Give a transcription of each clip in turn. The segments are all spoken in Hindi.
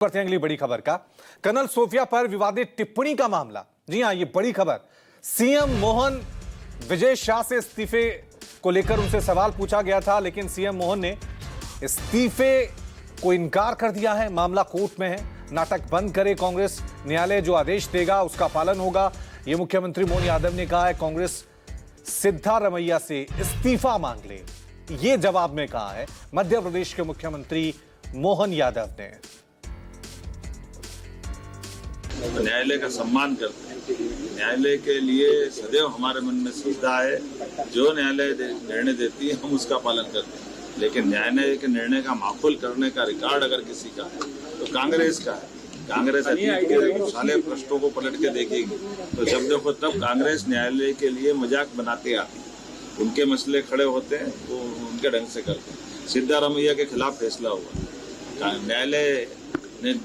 करते हैं अगली बड़ी खबर का। कर्नल सोफिया पर विवादित टिप्पणी का मामला। जी हां, ये बड़ी खबर। सीएम मोहन विजय शाह से इस्तीफे को लेकर उनसे सवाल पूछा गया था, लेकिन सीएम मोहन ने इस्तीफे को इनकार कर दिया है। मामला कोर्ट में है। नाटक बंद करे कांग्रेस, न्यायालय जो आदेश देगा उसका पालन होगा, यह मुख्यमंत्री मोहन यादव ने कहा है। कांग्रेस सिद्धारमैया से इस्तीफा मांग ले, यह जवाब में कहा है मध्य प्रदेश के मुख्यमंत्री मोहन यादव ने। न्यायालय का सम्मान करते हैं। न्यायालय के लिए सदैव हमारे मन में श्रद्धा है। जो न्यायालय निर्णय देती है हम उसका पालन करते हैं, लेकिन न्यायालय के निर्णय का माफूल करने का रिकॉर्ड अगर किसी का है तो कांग्रेस का है। कांग्रेस अतीत के सारे प्रश्नों को पलट के देखेगी तो जब देखो तब कांग्रेस न्यायालय के लिए मजाक बनाते आती है। उनके मसले खड़े होते हैं वो उनके ढंग से करते हैं। सिद्धारमैया के खिलाफ फैसला हुआ, न्यायालय ने।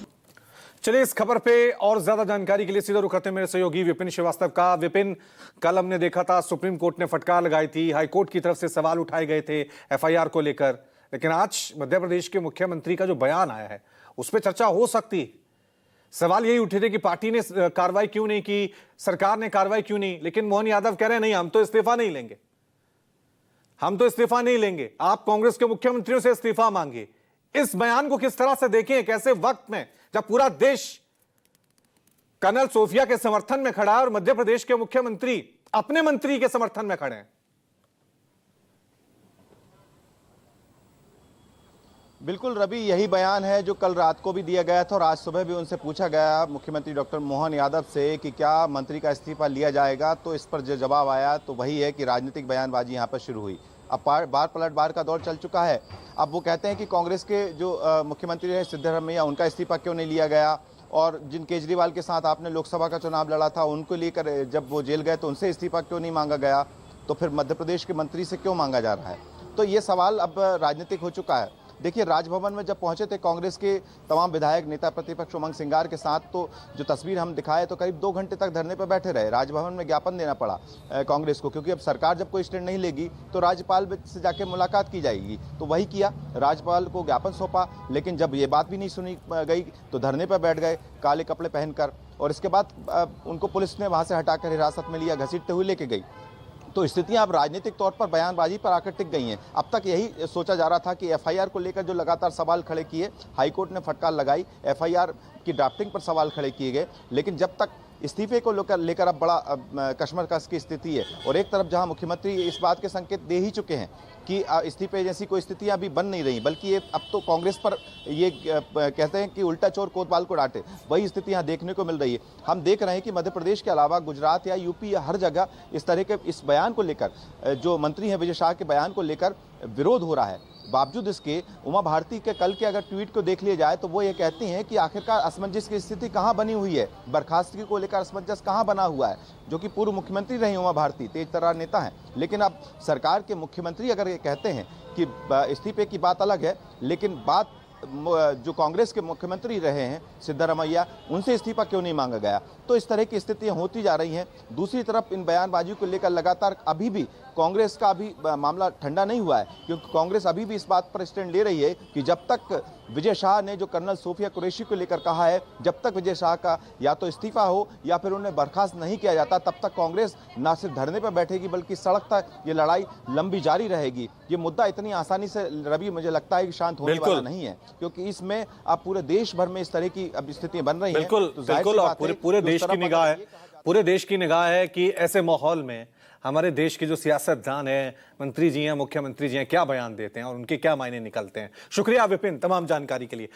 चलिए इस खबर पे और ज्यादा जानकारी के लिए सीधा रुख करते हैं मेरे सहयोगी विपिन श्रीवास्तव का। विपिन, कल हमने देखा था सुप्रीम कोर्ट ने फटकार लगाई थी, हाईकोर्ट की तरफ से सवाल उठाए गए थे एफआईआर को लेकर, लेकिन आज मध्य प्रदेश के मुख्यमंत्री का जो बयान आया है उस पर चर्चा हो सकती। सवाल यही उठे थे कि पार्टी ने कार्रवाई क्यों नहीं की, सरकार ने कार्रवाई क्यों नहीं, लेकिन मोहन यादव कह रहे हैं नहीं, हम तो इस्तीफा नहीं लेंगे, हम तो इस्तीफा नहीं लेंगे, आप कांग्रेस के मुख्यमंत्रियों से इस्तीफा मांगे। इस बयान को किस तरह से देखें, कैसे वक्त में जब पूरा देश कर्नल सोफिया के समर्थन में खड़ा है और मध्य प्रदेश के मुख्यमंत्री अपने मंत्री के समर्थन में खड़े हैं? बिल्कुल रवि, यही बयान है जो कल रात को भी दिया गया था और आज सुबह भी उनसे पूछा गया मुख्यमंत्री डॉक्टर मोहन यादव से कि क्या मंत्री का इस्तीफा लिया जाएगा, तो इस पर जो जवाब आया तो वही है कि राजनीतिक बयानबाजी यहां पर शुरू हुई। अब बार पलटवार का दौर चल चुका है। अब वो कहते हैं कि कांग्रेस के जो मुख्यमंत्री है सिद्धारमैया, उनका इस्तीफा क्यों नहीं लिया गया, और जिन केजरीवाल के साथ आपने लोकसभा का चुनाव लड़ा था उनको लेकर जब वो जेल गए तो उनसे इस्तीफा क्यों नहीं मांगा गया, तो फिर मध्य प्रदेश के मंत्री से क्यों मांगा जा रहा है। तो ये सवाल अब राजनीतिक हो चुका है। देखिए, राजभवन में जब पहुंचे थे कांग्रेस के तमाम विधायक, नेता प्रतिपक्ष उमंग सिंगार के साथ, तो जो तस्वीर हम दिखाए तो करीब 2 घंटे तक धरने पर बैठे रहे। राजभवन में ज्ञापन देना पड़ा कांग्रेस को, क्योंकि अब सरकार जब कोई स्टैंड नहीं लेगी तो राज्यपाल से जाके मुलाकात की जाएगी। तो वही किया, राज्यपाल को ज्ञापन सौंपा, लेकिन जब ये बात भी नहीं सुनी गई तो धरने पर बैठ गए काले कपड़े पहनकर, और इसके बाद उनको पुलिस ने वहाँ से हटाकर हिरासत में लिया, घसीटते हुए लेके गई। तो स्थितियां अब राजनीतिक तौर पर बयानबाजी पर आकर टिक गई हैं। अब तक यही सोचा जा रहा था कि एफआईआर को लेकर जो लगातार सवाल खड़े किए, हाईकोर्ट ने फटकार लगाई, एफआईआर की ड्राफ्टिंग पर सवाल खड़े किए गए, लेकिन जब तक इस्तीफे को लेकर अब बड़ा कशमकश की स्थिति है। और एक तरफ जहां मुख्यमंत्री इस बात के संकेत दे ही चुके हैं कि इस्तीफे जैसी कोई स्थितियां अभी बन नहीं रही, बल्कि ये अब तो कांग्रेस पर ये कहते हैं कि उल्टा चोर कोतवाल को डांटे, वही स्थिति यहाँ देखने को मिल रही है। हम देख रहे हैं कि मध्य प्रदेश के अलावा गुजरात या यूपी या हर जगह इस तरह के इस बयान को लेकर, जो मंत्री हैं विजय शाह के बयान को लेकर विरोध हो रहा है। बावजूद इसके उमा भारती के कल के अगर ट्वीट को देख लिया जाए तो वो ये कहती हैं कि आखिरकार असमंजस की स्थिति कहाँ बनी हुई है, बर्खास्तगी को लेकर असमंजस कहाँ बना हुआ है, जो कि पूर्व मुख्यमंत्री रही उमा भारती, तेज तर्रार नेता हैं। लेकिन अब सरकार के मुख्यमंत्री अगर ये कहते हैं कि इस्तीफे की बात अलग है, लेकिन बात जो कांग्रेस के मुख्यमंत्री रहे हैं सिद्धारमैया, उनसे इस्तीफा क्यों नहीं मांगा गया। तो इस तरह की स्थितियां होती जा रही हैं। दूसरी तरफ इन बयानबाजी को लेकर लगातार अभी भी कांग्रेस का अभी मामला ठंडा नहीं हुआ है, क्योंकि कांग्रेस अभी भी इस बात पर स्टैंड ले रही है कि जब तक विजय शाह ने जो कर्नल सोफिया कुरैशी को लेकर कहा है, जब तक विजय शाह का या तो इस्तीफा हो या फिर उन्हें बर्खास्त नहीं किया जाता, तब तक कांग्रेस न सिर्फ धरने पर बैठेगी बल्कि सड़क तक ये लड़ाई लंबी जारी रहेगी। ये मुद्दा इतनी आसानी से रवि मुझे लगता है कि शांत होने वाला नहीं है, क्योंकि इसमें अब पूरे देश भर में इस तरह की अब स्थितियां बन रही हैं। बिल्कुल, पूरे देश की निगाह है, पूरे देश की निगाह है कि ऐसे माहौल में हमारे देश के जो सियासतदान है, मंत्री जी हैं, मुख्यमंत्री जी हैं, क्या बयान देते हैं और उनके क्या मायने निकलते हैं। शुक्रिया विपिन तमाम जानकारी के लिए।